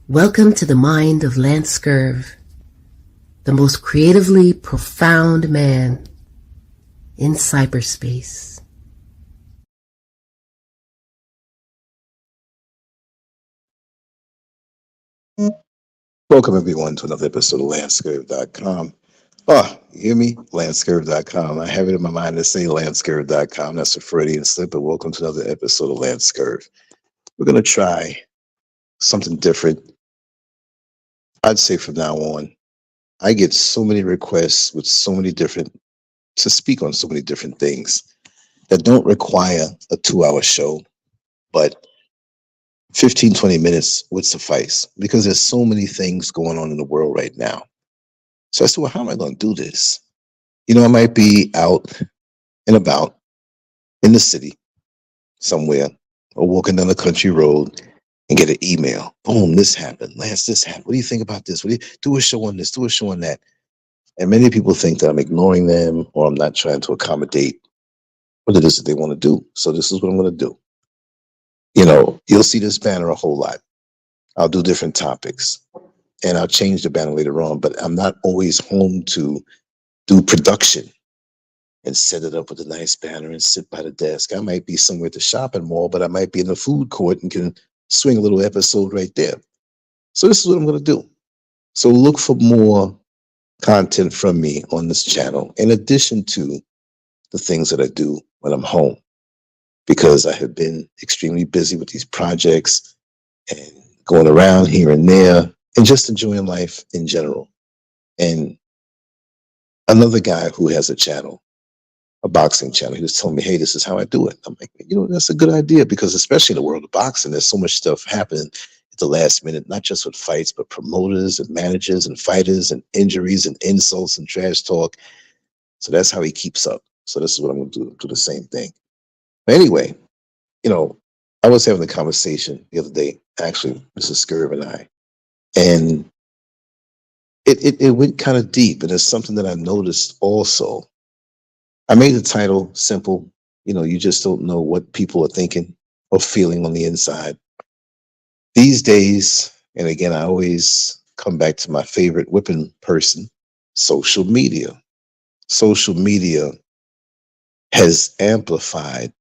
Welcome to the mind of Lancescurv, the most creatively profound man in cyberspace. Welcome everyone to another episode of Lancescurv.com. Oh, you hear me? Lancescurv.com. I have it in my mind to say Lancescurv.com. That's a Freudian slip, but welcome to another episode of Lancescurv. We're going to try something different. I'd say from now on, I get so many requests with so many different, to speak on so many different things that don't require a 2-hour show, but 15, 20 minutes would suffice because there's so many things going on in the world right now. So I said, well, how am I going to do this? You know, I might be out and about in the city somewhere or walking down a country road and get an email. Boom, this happened. Lance, this happened. What do you think about this? What do you do? A show on this, do a show on that. And many people think that I'm ignoring them or I'm not trying to accommodate what it is that they want to do. So this is what I'm going to do. You know, you'll see this banner a whole lot. I'll do different topics and I'll change the banner later on, but I'm not always home to do production and set it up with a nice banner and sit by the desk. I might be somewhere at the shopping mall, but I might be in the food court and can swing a little episode right there. So this is what I'm going to do. So look for more content from me on this channel, in addition to the things that I do when I'm home, because I have been extremely busy with these projects and going around here and there and just enjoying life in general. And another guy who has a channel, a boxing channel, he was telling me, hey, this is how I do it. I'm like, you know, that's a good idea, because especially in the world of boxing, there's so much stuff happening at the last minute, not just with fights, but promoters and managers and fighters and injuries and insults and trash talk. So that's how he keeps up. So this is what I'm going to do the same thing. But anyway, you know, I was having a conversation the other day, actually, Mrs. SCURV and I, and it went kind of deep, and it's something that I noticed also. I made the title simple. You know, you just don't know what people are thinking or feeling on the inside. These days, and again, I always come back to my favorite whipping person, social media. Social media has amplified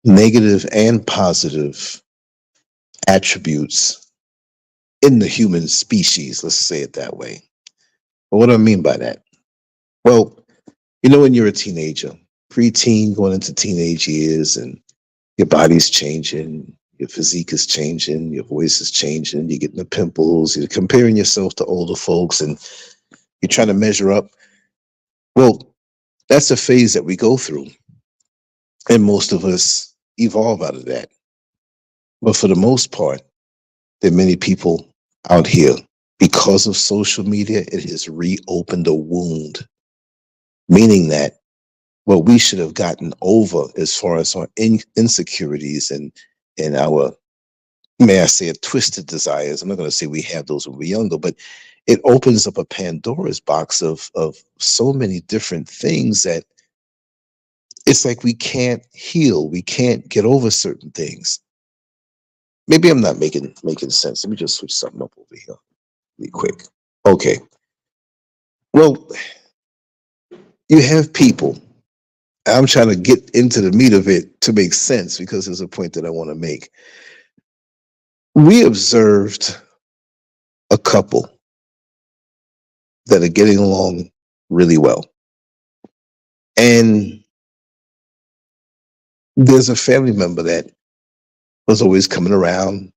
negative and positive attributes in the human species. Let's say it that way. But what do I mean by that? Well, you know, when you're a teenager, preteen, going into teenage years, and your body's changing, your physique is changing, your voice is changing, you're getting the pimples, you're comparing yourself to older folks, and you're trying to measure up. Well, that's a phase that we go through, and most of us evolve out of that. But for the most part, there are many people out here, because of social media, it has reopened a wound, meaning that what we should have gotten over as far as our insecurities and our, may I say it, twisted desires. I'm not going to say we have those when we're younger, but it opens up a Pandora's box of so many different things that it's like we can't heal. We can't get over certain things. Maybe I'm not making sense. Let me just switch something up over here really quick. Okay. Well, you have people. I'm trying to get into the meat of it to make sense, because there's a point that I want to make. We observed a couple that are getting along really well. And there's a family member that was always coming around,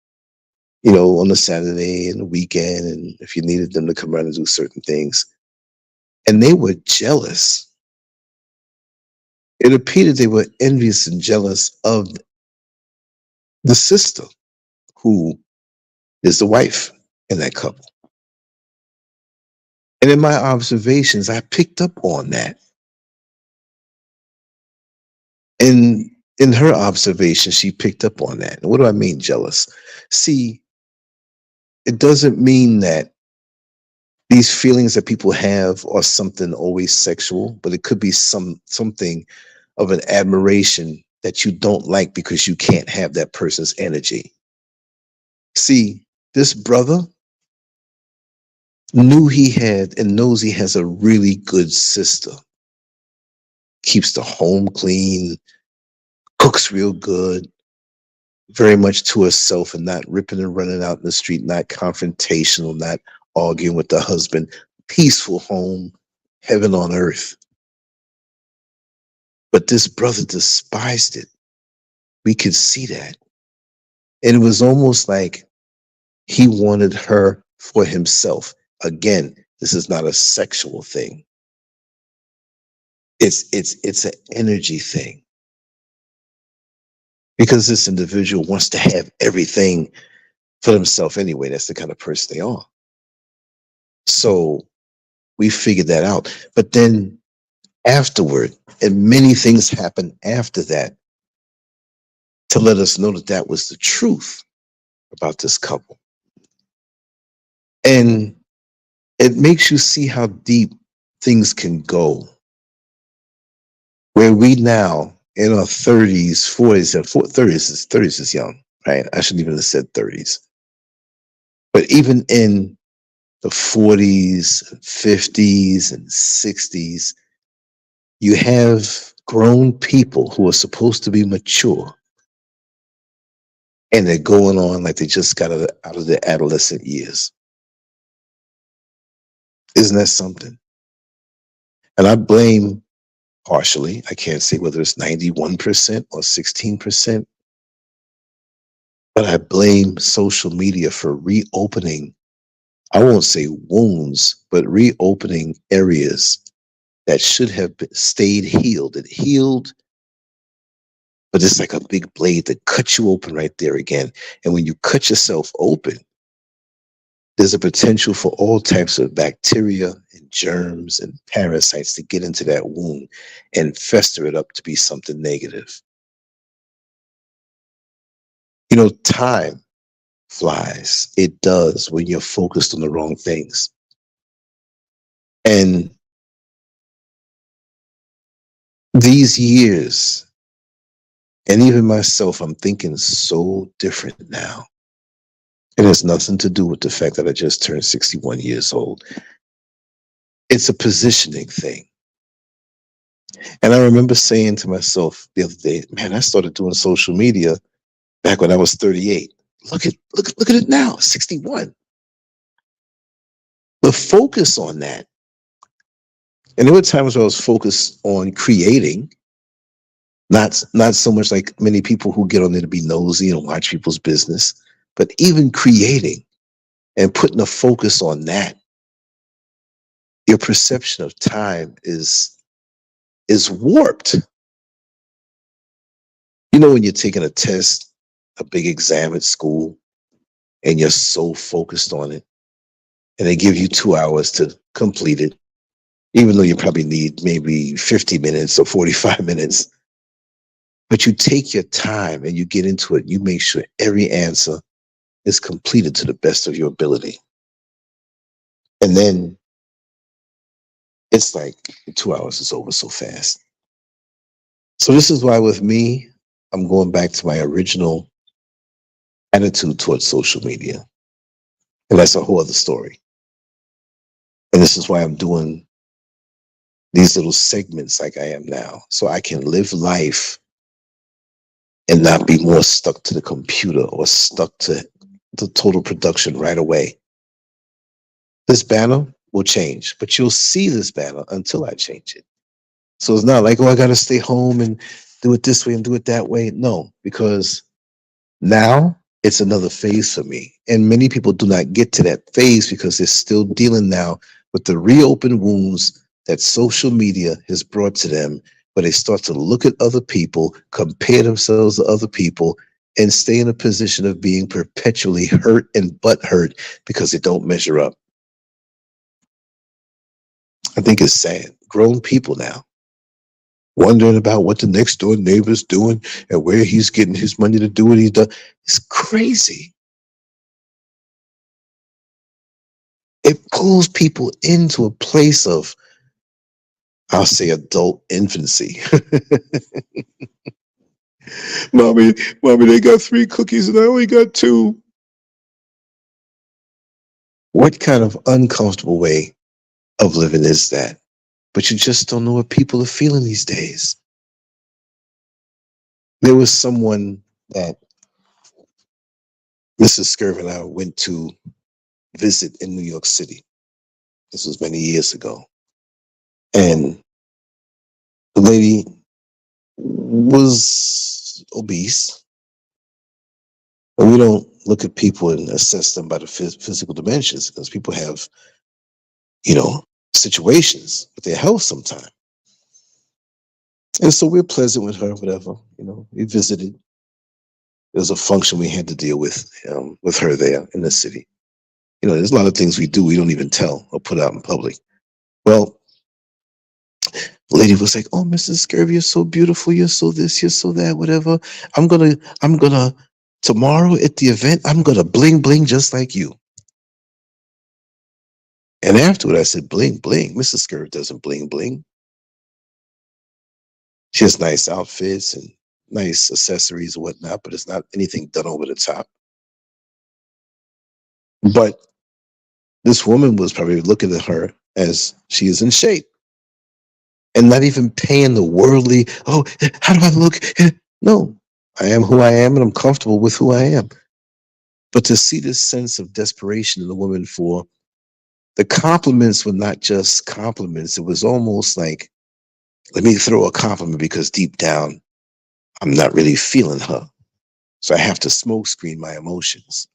you know, on a Saturday and the weekend, and if you needed them to come around and do certain things. And they were jealous. It appeared they were envious and jealous of the sister, who is the wife in that couple. And in my observations, I picked up on that. And in her observation, she picked up on that. And what do I mean, jealous? See, it doesn't mean that these feelings that people have are something always sexual, but it could be something of an admiration that you don't like because you can't have that person's energy. See, This brother knew he had and knows he has a really good sister. Keeps the home clean, cooks real good, very much to herself and not ripping and running out in the street, not confrontational, not arguing with the husband. Peaceful home, heaven on earth. But this brother despised it. We could see that. And it was almost like he wanted her for himself. Again, this is not a sexual thing. It's an energy thing. Because this individual wants to have everything for himself anyway. That's the kind of person they are. So we figured that out. But then afterward, and many things happened after that to let us know that that was the truth about this couple. And it makes you see how deep things can go. Where we now in our 30s, 40s, and 30s is young, right? I shouldn't even have said 30s. But even in the 40s, 50s, and 60s, you have grown people who are supposed to be mature. And they're going on like they just got out of their adolescent years. Isn't that something? And I blame partially, I can't say whether it's 91% or 16%, but I blame social media for reopening, I won't say wounds, but reopening areas that should have stayed healed. It healed, but it's like a big blade that cuts you open right there again. And when you cut yourself open, there's a potential for all types of bacteria and germs and parasites to get into that wound and fester it up to be something negative. You know, time flies. It does when you're focused on the wrong things. And these years, and even myself, I'm thinking so different now. It has nothing to do with the fact that I just turned 61 years old. It's a positioning thing. And I remember saying to myself the other day, man, I started doing social media back when I was 38. Look at it now, 61. The focus on that. And there were times where I was focused on creating, not so much like many people who get on there to be nosy and watch people's business, but even creating and putting a focus on that. Your perception of time is warped. You know, when you're taking a test, a big exam at school, and you're so focused on it, and they give you 2 hours to complete it, even though you probably need maybe 50 minutes or 45 minutes. But you take your time and you get into it. You make sure every answer is completed to the best of your ability. And then it's like 2 hours is over so fast. So this is why with me, I'm going back to my original attitude towards social media. And that's a whole other story. And this is why I'm doing these little segments like I am now, so I can live life and not be more stuck to the computer or stuck to the total production right away. This banner will change, but you'll see this banner until I change it. So it's not like, oh, I got to stay home and do it this way and do it that way. No, because now it's another phase for me. And many people do not get to that phase because they're still dealing now with the reopened wounds that social media has brought to them, where they start to look at other people, compare themselves to other people, and stay in a position of being perpetually hurt and butthurt because they don't measure up. I think it's sad. Grown people now wondering about what the next door neighbor's doing and where he's getting his money to do what he does. It's crazy. It pulls people into a place of, I'll say, adult infancy. Mommy, they got 3 cookies and I only got 2. What kind of uncomfortable way of living is that? But you just don't know what people are feeling these days. There was someone that Mrs. Scurv and I went to visit in New York City. This was many years ago. And the lady was obese. And we don't look at people and assess them by the physical dimensions, because people have, situations with their health sometimes. And so we're pleasant with her, whatever. We visited. There was a function we had to deal with her there in the city. There's a lot of things we do we don't even tell or put out in public. Well, the lady was like, "Oh, Mrs. Scurv, you're so beautiful. You're so this, you're so that, whatever. I'm gonna tomorrow at the event, I'm gonna bling bling just like you." And afterward, I said, "Bling bling. Mrs. Scurv doesn't bling bling. She has nice outfits and nice accessories and whatnot, but it's not anything done over the top." But this woman was probably looking at her as she is in shape and not even paying the worldly, "Oh, how do I look?" No, I am who I am and I'm comfortable with who I am. But to see this sense of desperation in the woman, for the compliments were not just compliments. It was almost like, let me throw a compliment because deep down, I'm not really feeling her. So I have to smoke screen my emotions.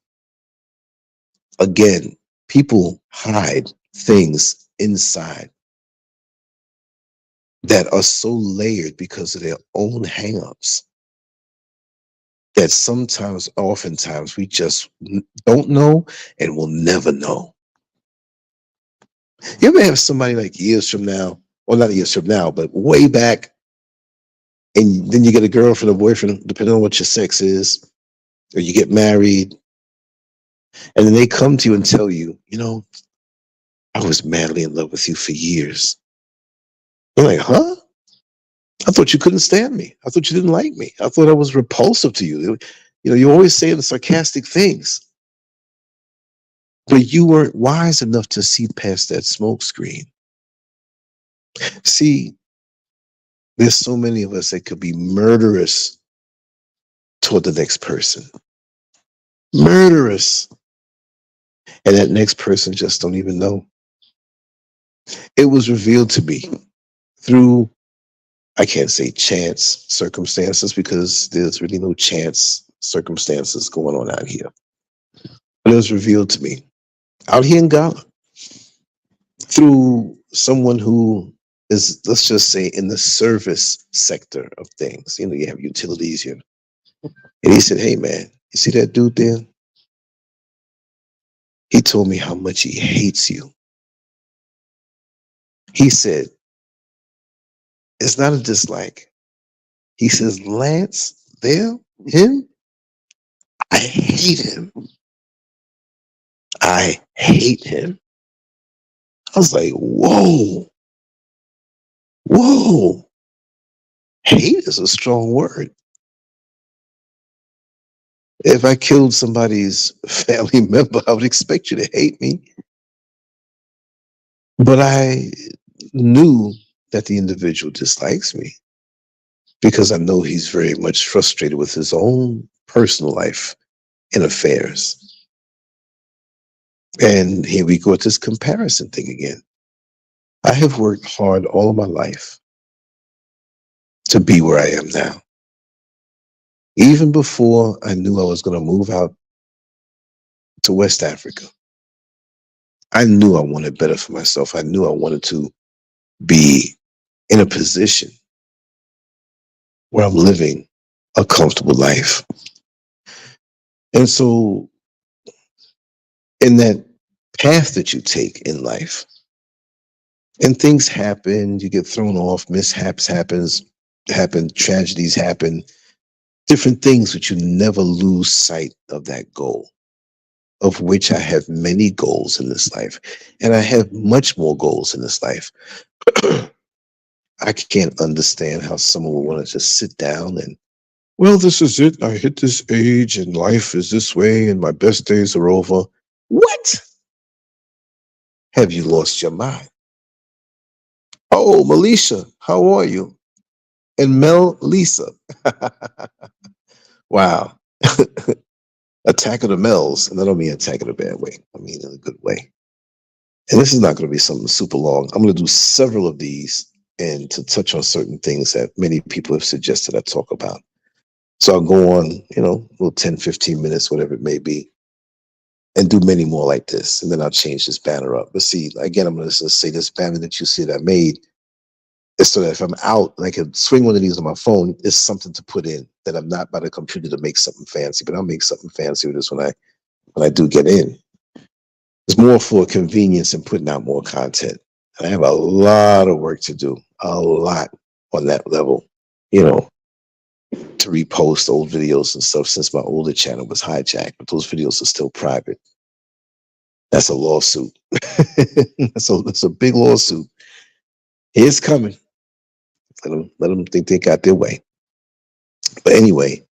Again, people hide things inside that are so layered because of their own hang-ups that oftentimes, we just don't know and will never know. You ever have somebody like years from now, or not years from now, but way back, and then you get a girlfriend or boyfriend, depending on what your sex is, or you get married, and then they come to you and tell you, "I was madly in love with you for years." You're like, "Huh? I thought you couldn't stand me. I thought you didn't like me. I thought I was repulsive to you." You're always saying the sarcastic things, but you weren't wise enough to see past that smoke screen. See, there's so many of us that could be murderous toward the next person. Murderous. And that next person just don't even know. It was revealed to me through, I can't say chance circumstances, because there's really no chance circumstances going on out here. But it was revealed to me out here in Ghana through someone who is, let's just say, in the service sector of things. You have utilities here. And he said, "Hey, man, you see that dude there? He told me how much he hates you." He said, "It's not a dislike." He says, "Lance, him, I hate him. I hate him." I was like, whoa. Hate is a strong word. If I killed somebody's family member, I would expect you to hate me. But I knew that the individual dislikes me because I know he's very much frustrated with his own personal life and affairs. And here we go with this comparison thing again. I have worked hard all of my life to be where I am now. Even before I knew I was going to move out to West Africa, I knew I wanted better for myself. I knew I wanted to be in a position where I'm living a comfortable life. And so in that path that you take in life, and things happen, you get thrown off, mishaps happen, tragedies happen, different things, but you never lose sight of that goal, of which I have many goals in this life. And I have much more goals in this life. I can't understand how someone would want to just sit down and, "Well, this is it. I hit this age and life is this way and my best days are over." What? Have you lost your mind? Oh, Melisha, how are you? And Mel Lisa. Wow. Attack of the Mels. And I don't mean attack in a bad way. I mean in a good way. And this is not going to be something super long. I'm going to do several of these and to touch on certain things that many people have suggested I talk about. So I'll go on, little 10, 15 minutes, whatever it may be, and do many more like this. And then I'll change this banner up. But see, again, I'm going to say this banner that you see that I made is so that if I'm out and I can swing one of these on my phone, it's something to put in that I'm not by the computer to make something fancy, but I'll make something fancy with this when I do get in. It's more for convenience and putting out more content. And I have a lot of work to do, a lot on that level, to repost old videos and stuff since my older channel was hijacked, but those videos are still private. That's a lawsuit. That's a big lawsuit. It's coming. Let them think they got their way. But anyway,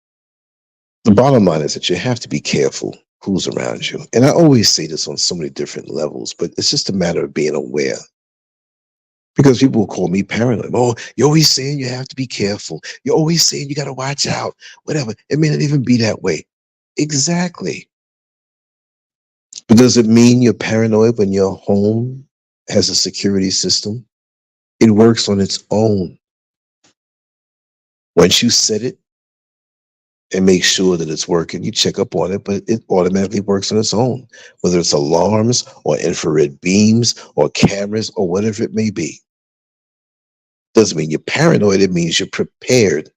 the bottom line is that you have to be careful who's around you. And I always say this on so many different levels, but it's just a matter of being aware. Because people will call me paranoid. Oh, you're always saying you have to be careful. You're always saying you got to watch out, whatever. It may not even be that way. Exactly. But does it mean you're paranoid when your home has a security system? It works on its own. Once you set it and make sure that it's working, you check up on it, but it automatically works on its own, whether it's alarms or infrared beams or cameras or whatever it may be. Doesn't mean you're paranoid. It means you're prepared.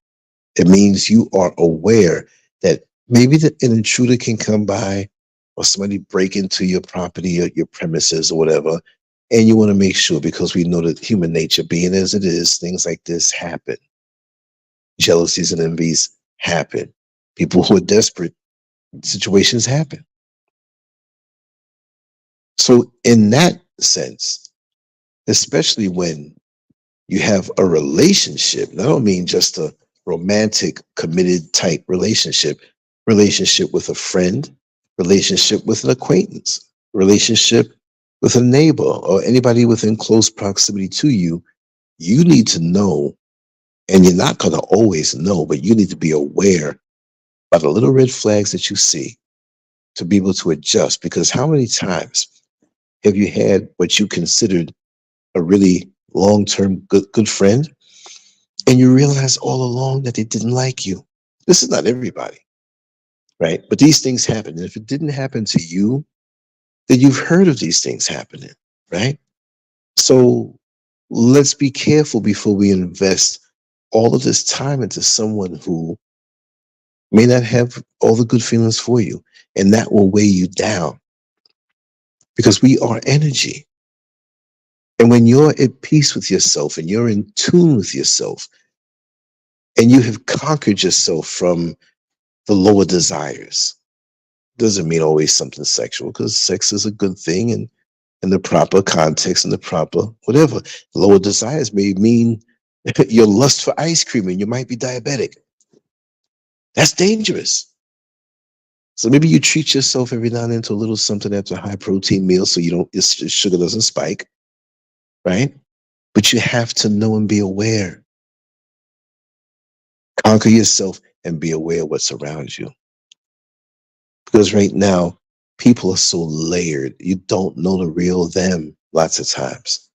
It means you are aware that maybe an intruder can come by or somebody break into your property or your premises or whatever. And you want to make sure, because we know that human nature being as it is, things like this happen. Jealousies and envies happen. People who are desperate, situations happen. So in that sense, especially when you have a relationship, and I don't mean just a romantic, committed type relationship with a friend, relationship with an acquaintance, relationship with a neighbor or anybody within close proximity to you, you need to know, and you're not going to always know, but you need to be aware by the little red flags that you see to be able to adjust. Because how many times have you had what you considered a really long-term good friend, and you realize all along that they didn't like you? This is not everybody, right? But these things happen. And if it didn't happen to you, then you've heard of these things happening, right? So let's be careful before we invest all of this time into someone who may not have all the good feelings for you, and that will weigh you down, because we are energy. And when you're at peace with yourself and you're in tune with yourself and you have conquered yourself from the lower desires, doesn't mean always something sexual, because sex is a good thing and in the proper context and the proper whatever. Lower desires may mean your lust for ice cream and you might be diabetic. That's dangerous. So maybe you treat yourself every now and then to a little something after a high protein meal so your sugar doesn't spike, right? But you have to know and be aware. Conquer yourself and be aware of what's around you. Because right now, people are so layered. You don't know the real them lots of times.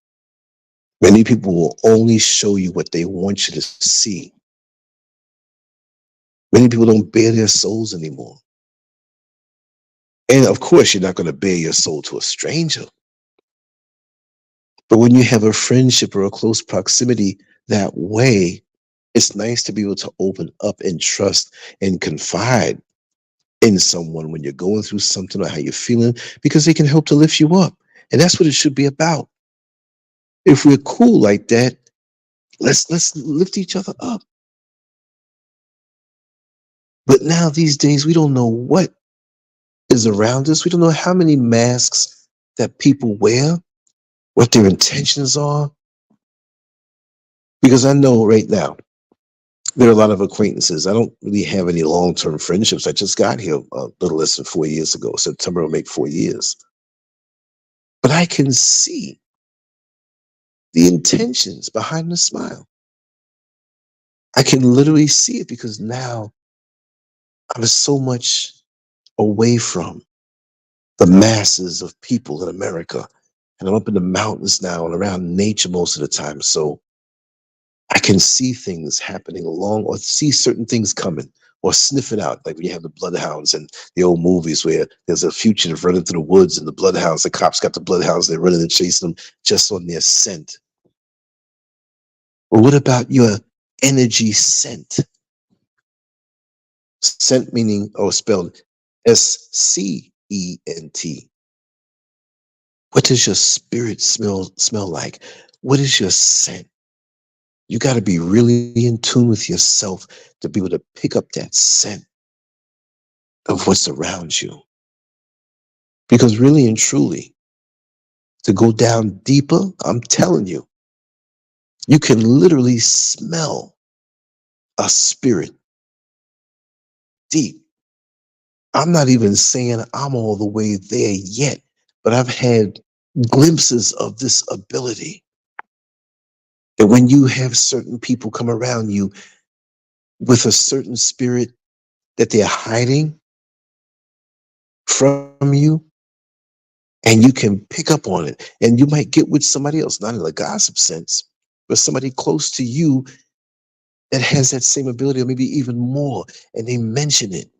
Many people will only show you what they want you to see. Many people don't bare their souls anymore. And of course, you're not going to bare your soul to a stranger. But when you have a friendship or a close proximity that way, it's nice to be able to open up and trust and confide in someone when you're going through something or how you're feeling, because they can help to lift you up. And that's what it should be about. If we're cool like that, let's lift each other up. But now these days, we don't know what is around us. We don't know how many masks that people wear, what their intentions are. Because I know right now, there are a lot of acquaintances. I don't really have any long-term friendships. I just got here a little less than 4 years ago. September will make 4 years. but I can see the intentions behind the smile. I can literally see it because now I'm so much away from the masses of people in America. And I'm up in the mountains now and around nature most of the time. So I can see things happening along or see certain things coming or sniff it out. Like when you have the bloodhounds and the old movies where there's a fugitive running through the woods and the bloodhounds, the cops got the bloodhounds, they're running and chasing them just on their scent. Or what about your energy scent? Scent meaning, or spelled SCENT. What does your spirit smell like? What is your scent? You got to be really in tune with yourself to be able to pick up that scent of what's around you. Because really and truly, to go down deeper, I'm telling you, you can literally smell a spirit deep. I'm not even saying I'm all the way there yet, but I've had glimpses of this ability. That when you have certain people come around you with a certain spirit that they're hiding from you, and you can pick up on it, and you might get with somebody else, not in a gossip sense, but somebody close to you that has that same ability, or maybe even more, and they mention it.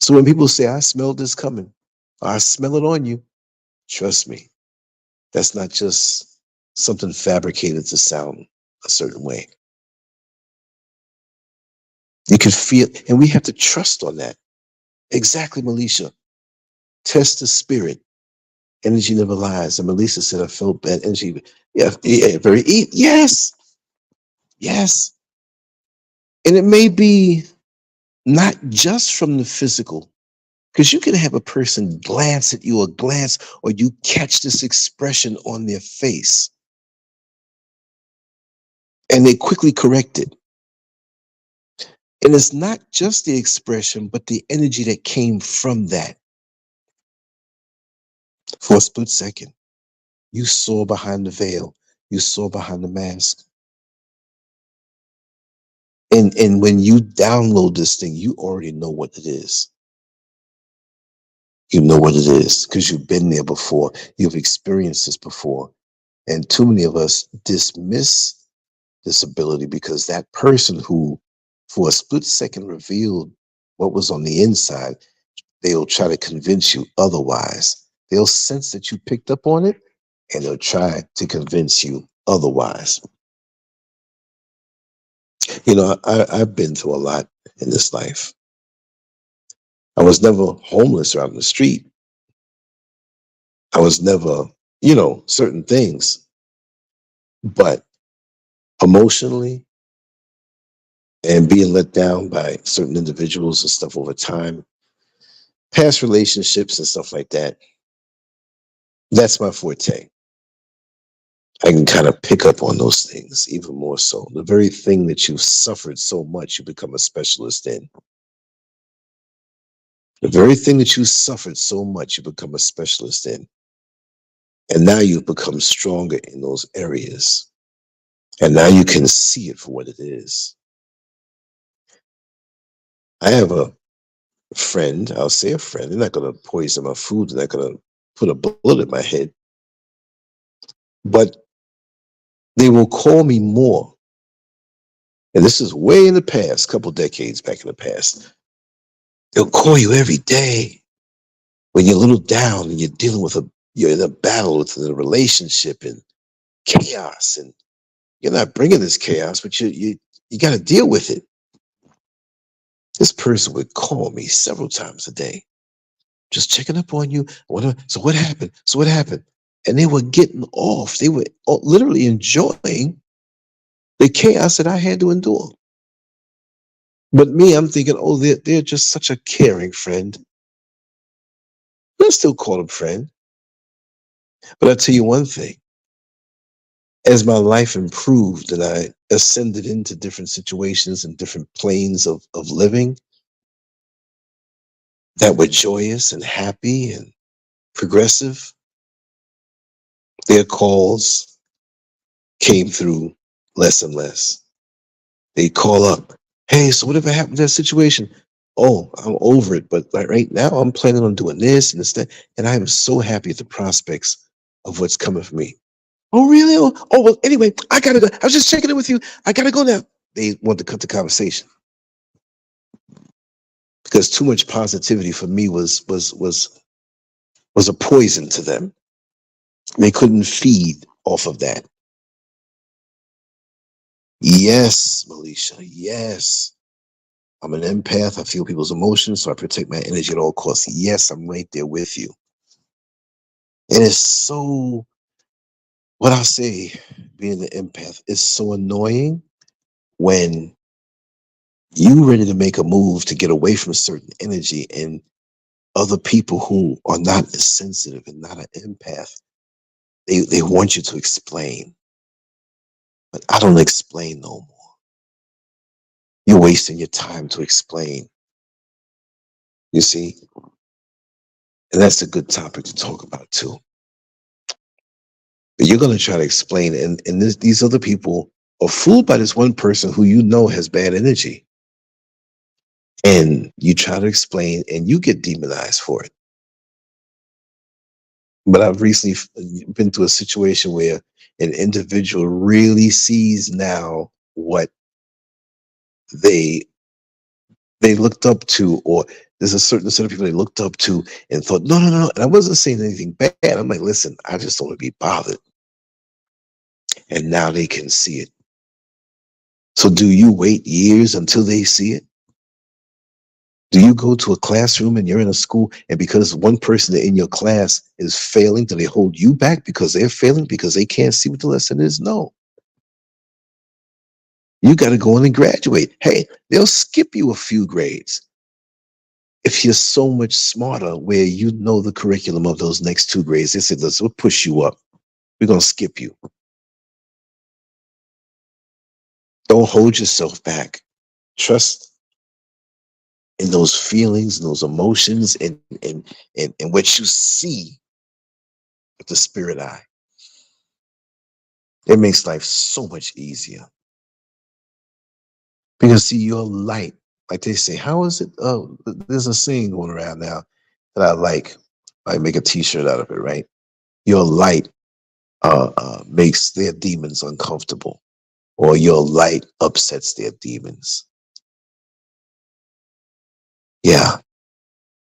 So when people say, I smell this coming, or I smell it on you, trust me, that's not just something fabricated to sound a certain way. You can feel, and we have to trust on that. Exactly, Melisha. Test the spirit. Energy never lies. And Melissa said, I felt bad energy. Yeah, very, yes, yes. And it may be not just from the physical, because you can have a person glance at you or you catch this expression on their face and they quickly correct it. And it's not just the expression, but the energy that came from that. For a split second, you saw behind the veil, you saw behind the mask. And when you download this thing, you already know what it is. You know what it is because you've been there before. You've experienced this before. And too many of us dismiss this ability because that person who, for a split second, revealed what was on the inside, they'll try to convince you otherwise. They'll sense that you picked up on it, and they'll try to convince you otherwise. You know, I've been through a lot in this life. I was never homeless or out in the street. I was never, certain things. But emotionally and being let down by certain individuals and stuff over time, past relationships and stuff like that, that's my forte. I can kind of pick up on those things even more so. The very thing that you've suffered so much, you become a specialist in. The very thing that you suffered so much, you become a specialist in. And now you've become stronger in those areas. And now you can see it for what it is. I have a friend, I'll say a friend, they're not going to poison my food, they're not going to put a bullet in my head. But they will call me more. And this is way in the past, a couple decades back in the past. They'll call you every day when you're a little down and you're dealing with you're in a battle with a relationship and chaos, and you're not bringing this chaos, but you got to deal with it. This person would call me several times a day, just checking up on you. So what happened? So what happened? And they were getting off. They were literally enjoying the chaos that I had to endure. But me, I'm thinking, oh, they're just such a caring friend. Let's still call them friend. But I'll tell you one thing. As my life improved and I ascended into different situations and different planes of living that were joyous and happy and progressive, their calls came through less and less. They call up, hey, so whatever happened to that situation? Oh, I'm over it. But like right now, I'm planning on doing this and this, that. And I am so happy at the prospects of what's coming for me. Oh, really? Oh, well, anyway, I gotta go. I was just checking in with you. I gotta go now. They want to cut the conversation because too much positivity for me was a poison to them. They couldn't feed off of that. Yes, Melisha. Yes. I'm an empath. I feel people's emotions, so I protect my energy at all costs. Yes, I'm right there with you. And it's so, what I say, being an empath, is so annoying when you ready to make a move to get away from a certain energy and other people who are not as sensitive and not an empath, they want you to explain. But I don't explain no more. You're wasting your time to explain. You see? And that's a good topic to talk about too. But you're going to try to explain, and these other people are fooled by this one person who you know has bad energy. And you try to explain, and you get demonized for it. But I've recently been through a situation where an individual really sees now what they looked up to, or there's a certain set of people they looked up to and thought, no, no, no. And I wasn't saying anything bad. I'm like, listen, I just don't want to be bothered. And now they can see it. So do you wait years until they see it? Do you go to a classroom and you're in a school, and because one person in your class is failing, do they hold you back because they're failing because they can't see what the lesson is? No. You got to go in and graduate. Hey, they'll skip you a few grades if you're so much smarter where you know the curriculum of those next 2 grades. They said, we'll push you up. We're going to skip you. Don't hold yourself back. Trust in those feelings and those emotions and what you see with the spirit eye. It makes life so much easier. Because see, your light, like they say, how is it? Oh, there's a saying going around now that I like. I make a t-shirt out of it, right? Your light makes their demons uncomfortable, or your light upsets their demons. Yeah,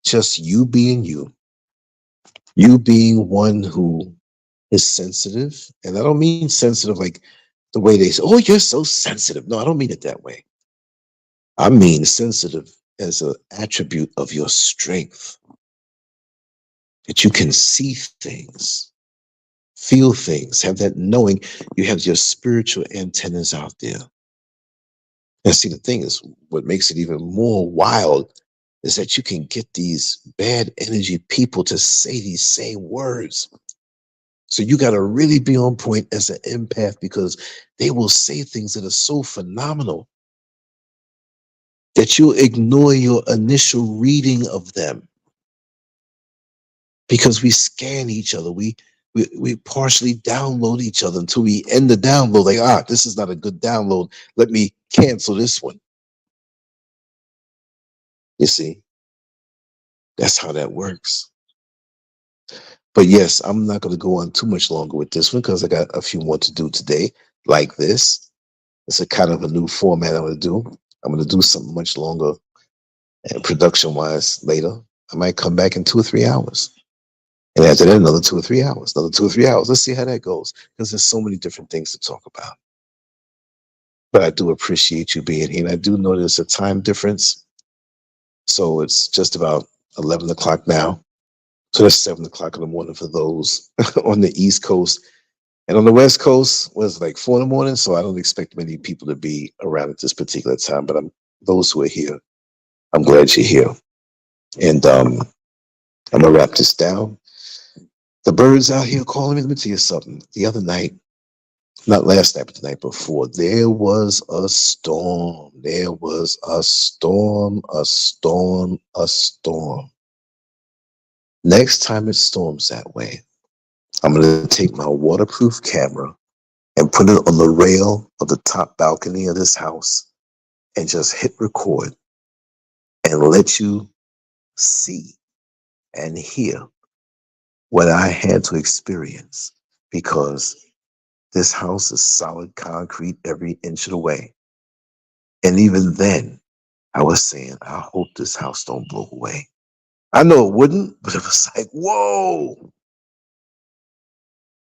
just you being you being one who is sensitive. And I don't mean sensitive like the way they say, oh, you're so sensitive. No, I don't mean it that way. I mean sensitive as an attribute of your strength, that you can see things, feel things, have that knowing. You have your spiritual antennas out there. And see, the thing is, what makes it even more wild is that you can get these bad energy people to say these same words. So you got to really be on point as an empath, because they will say things that are so phenomenal that you'll ignore your initial reading of them, because we scan each other. We partially download each other until we end the download. Like, this is not a good download. Let me cancel this one. You see, that's how that works. But yes, I'm not going to go on too much longer with this one because I got a few more to do today, like this. It's a kind of a new format I'm going to do. I'm going to do something much longer and production-wise later. I might come back in 2 or 3 hours. And after that, another 2 or 3 hours, another 2 or 3 hours. Let's see how that goes, because there's so many different things to talk about. But I do appreciate you being here. And I do know there's a time difference. So it's just about 11 o'clock now. So that's 7 o'clock in the morning for those on the East Coast. And on the West Coast, was like 4 in the morning. So I don't expect many people to be around at this particular time. But those who are here, I'm glad you're here. And I'm going to wrap this down. The birds out here calling me. Let me tell you something. The other night, not last night, but the night before, there was a storm. There was a storm, a storm, a storm. Next time it storms that way, I'm going to take my waterproof camera and put it on the rail of the top balcony of this house and just hit record and let you see and hear what I had to experience, because this house is solid concrete every inch of the way. And even then, I was saying, I hope this house don't blow away. I know it wouldn't, but it was like, whoa,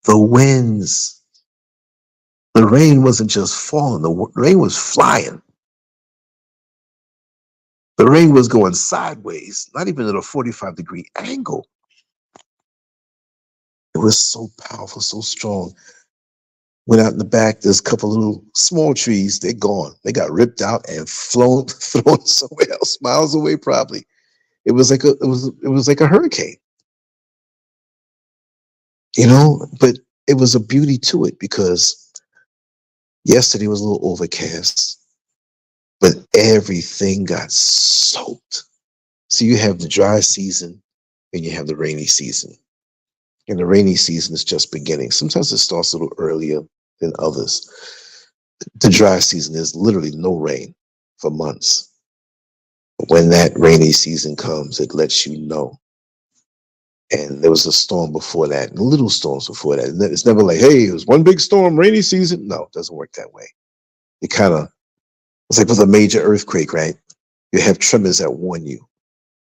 the winds. The rain wasn't just falling, the rain was flying. The rain was going sideways, not even at a 45-degree angle. It was so powerful, so strong. Went out in the back, there's a couple of little small trees, they're gone. They got ripped out and thrown somewhere else, miles away probably. It was like a hurricane, but it was a beauty to it, because yesterday was a little overcast, but everything got soaked. So you have the dry season and you have the rainy season. And the rainy season is just beginning. Sometimes it starts a little earlier than others. The dry season is literally no rain for months. When that rainy season comes, it lets you know. And there was a storm before that, and little storms before that. And it's never like, hey, it was one big storm, rainy season. No, it doesn't work that way. It's like with a major earthquake, right? You have tremors that warn you.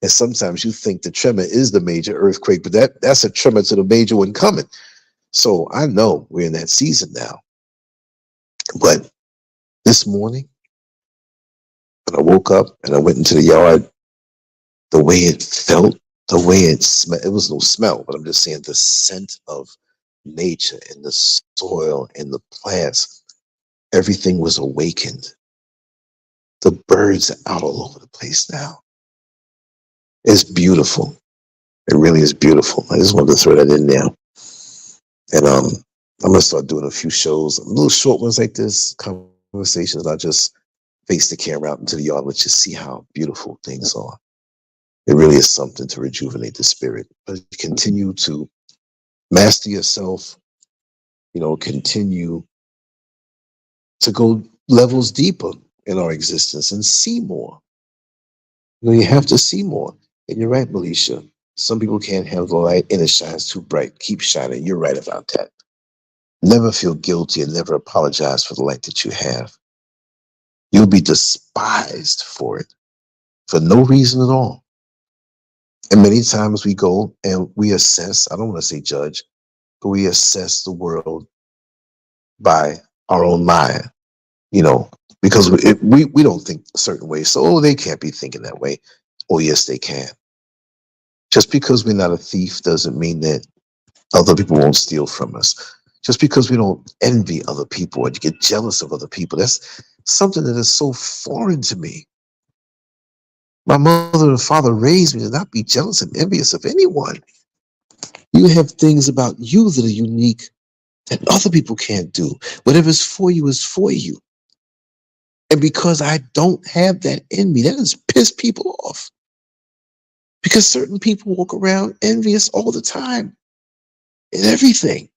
And sometimes you think the tremor is the major earthquake, but that's a tremor to the major one coming. So I know we're in that season now. But this morning, when I woke up and I went into the yard, the way it felt, the way it smelled, it was no smell, but I'm just saying the scent of nature and the soil and the plants, everything was awakened. The birds are out all over the place now. It's beautiful. It really is beautiful. I just wanted to throw that in there. And I'm going to start doing a few shows, little short ones like this, conversations. I'll just face the camera out into the yard and let you see how beautiful things are. It really is something to rejuvenate the spirit. But continue to master yourself, continue to go levels deeper in our existence and see more. You have to see more. And you're right, Melisha. Some people can't handle the light and it shines too bright. Keep shining. You're right about that. Never feel guilty and never apologize for the light that you have. You'll be despised for it for no reason at all. And many times we go and we assess, I don't want to say judge, but we assess the world by our own mind, because we don't think a certain way. So, they can't be thinking that way. Oh, yes, they can. Just because we're not a thief doesn't mean that other people won't steal from us. Just because we don't envy other people or get jealous of other people, that's something that is so foreign to me. My mother and father raised me to not be jealous and envious of anyone. You have things about you that are unique that other people can't do. Whatever's for you is for you. And because I don't have that in me, that has pissed people off. Because certain people walk around envious all the time in everything.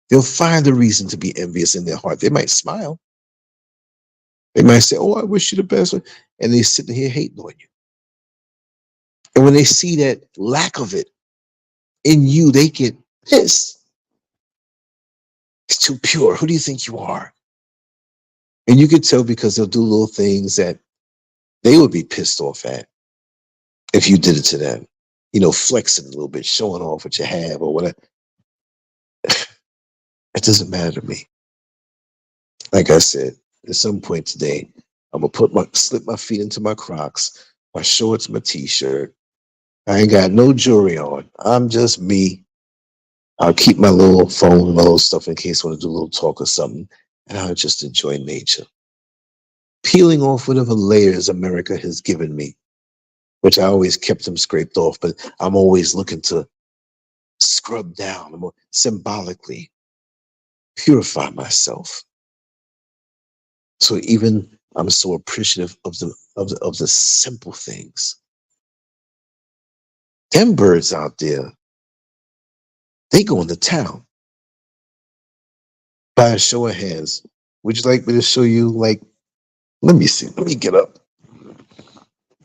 They'll find a reason to be envious in their heart. They might smile. They might say, oh, I wish you the best. And they're sitting here hating on you. And when they see that lack of it in you, they get pissed. It's too pure. Who do you think you are? And you can tell because they'll do little things that they would be pissed off at if you did it to them. Flexing a little bit, showing off what you have or whatever. It doesn't matter to me. Like I said, at some point today, I'm gonna slip my feet into my Crocs, my shorts, my t-shirt. I ain't got no jewelry on. I'm just me. I'll keep my little phone and my little stuff in case I want to do a little talk or something. And I'll just enjoy nature. Peeling off whatever layers America has given me, which I always kept them scraped off, but I'm always looking to scrub down, symbolically purify myself. So even I'm so appreciative of the simple things. Them birds out there, they go into town. By a show of hands, would you like me to show you, like, let me see, let me get up.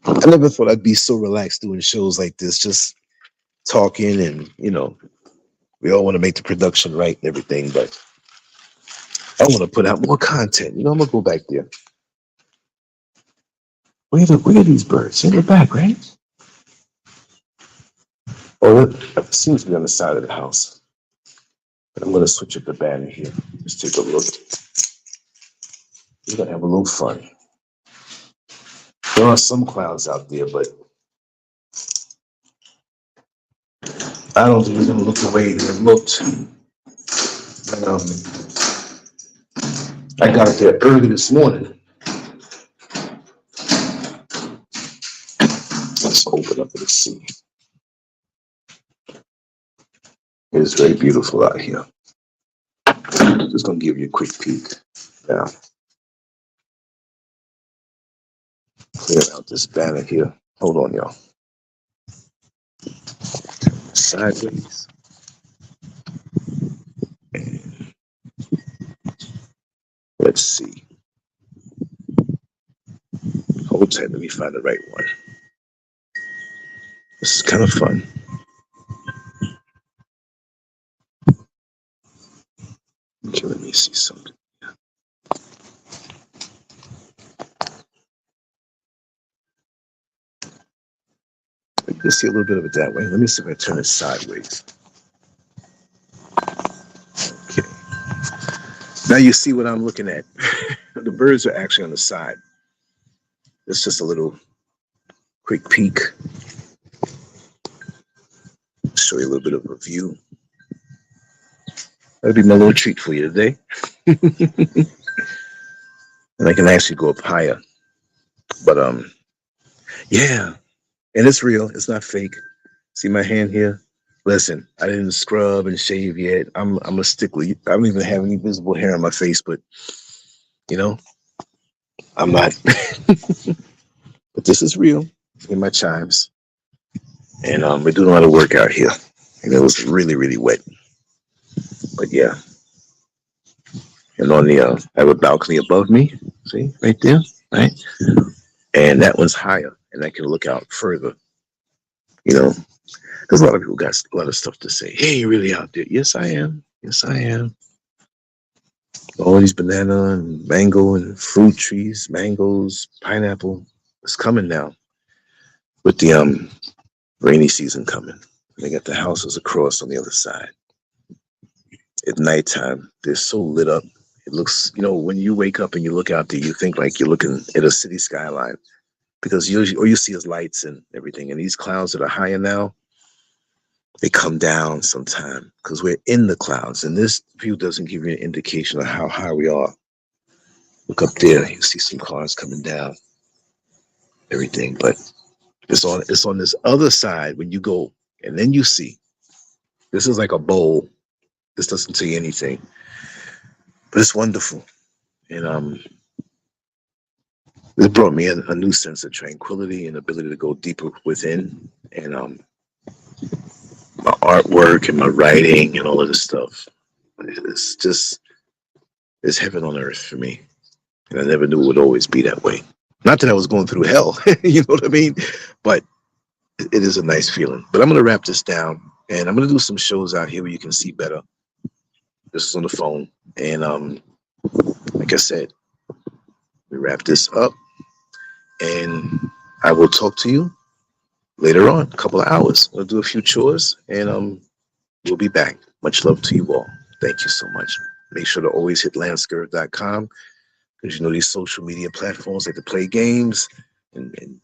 I never thought I'd be so relaxed doing shows like this, just talking and, we all want to make the production right and everything, but I want to put out more content. I'm going to go back there. Where are these birds? In the back, right? Oh, it seems to be on the side of the house. But I'm going to switch up the banner here. Let's take a look. We're going to have a little fun. There are some clouds out there, but I don't think it's going to look the way it looked. I got there early this morning. Let's open up and see. It's very beautiful out here. Just going to give you a quick peek. Now, clear out this banner here. Hold on, y'all. Sideways. And let's see. Hold tight. Let me find the right one. This is kind of fun. Okay, let me see something. You can see a little bit of it that way. Let me see if I turn it sideways. Okay. Now you see what I'm looking at. The birds are actually on the side. It's just a little quick peek. Show you a little bit of a view. That'll be my little treat for you today. And I can actually go up higher. But yeah. And it's real. It's not fake. See my hand here? Listen, I didn't scrub and shave yet. I'm a stickler. I don't even have any visible hair on my face, but I'm not. But this is real. In my chimes. And we're doing a lot of work out here. And it was really, really wet. But yeah. And on the I have a balcony above me. See, right there, right? And that one's higher, and I can look out further. Because a lot of people got a lot of stuff to say. Hey, you're really out there. Yes, I am. Yes, I am. All these banana and mango and fruit trees, mangoes, pineapple. It's coming now. With the rainy season coming. They got the houses across on the other side. At nighttime, they're so lit up. It looks, when you wake up and you look out there, you think like you're looking at a city skyline, because all you see is lights and everything. And these clouds that are higher now, they come down sometime because we're in the clouds. And this view doesn't give you an indication of how high we are. Look up there, you see some cars coming down, everything. But it's on this other side when you go, and then you see. This is like a bowl. This doesn't tell you anything. But it's wonderful. And it brought me a new sense of tranquility and ability to go deeper within. And my artwork and my writing and all of this stuff. It's heaven on earth for me. And I never knew it would always be that way. Not that I was going through hell, you know what I mean? But it is a nice feeling. But I'm going to wrap this down. And I'm going to do some shows out here where you can see better. This is on the phone. And like I said, we wrap this up. And I will talk to you later on, a couple of hours. We'll do a few chores. And we'll be back. Much love to you all. Thank you so much. Make sure to always hit Lancescurv.com. Because these social media platforms like to play games. And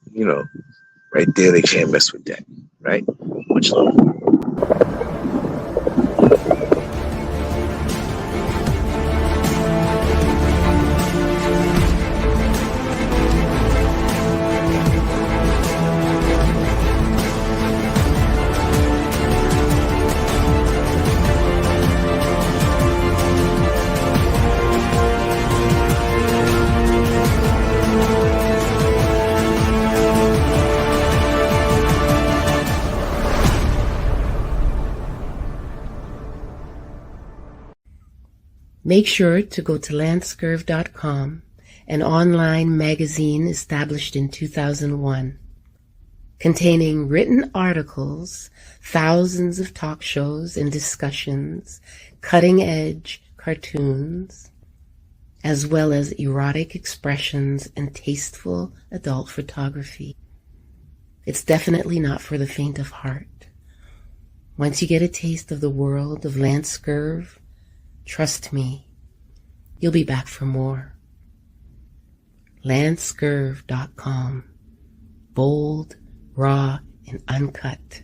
right there, they can't mess with that. Right? Much love. Make sure to go to Lancescurv.com, an online magazine established in 2001, containing written articles, thousands of talk shows and discussions, cutting-edge cartoons, as well as erotic expressions and tasteful adult photography. It's definitely not for the faint of heart. Once you get a taste of the world of Lancescurv, trust me, you'll be back for more. Lancescurv.com. Bold, raw, and uncut.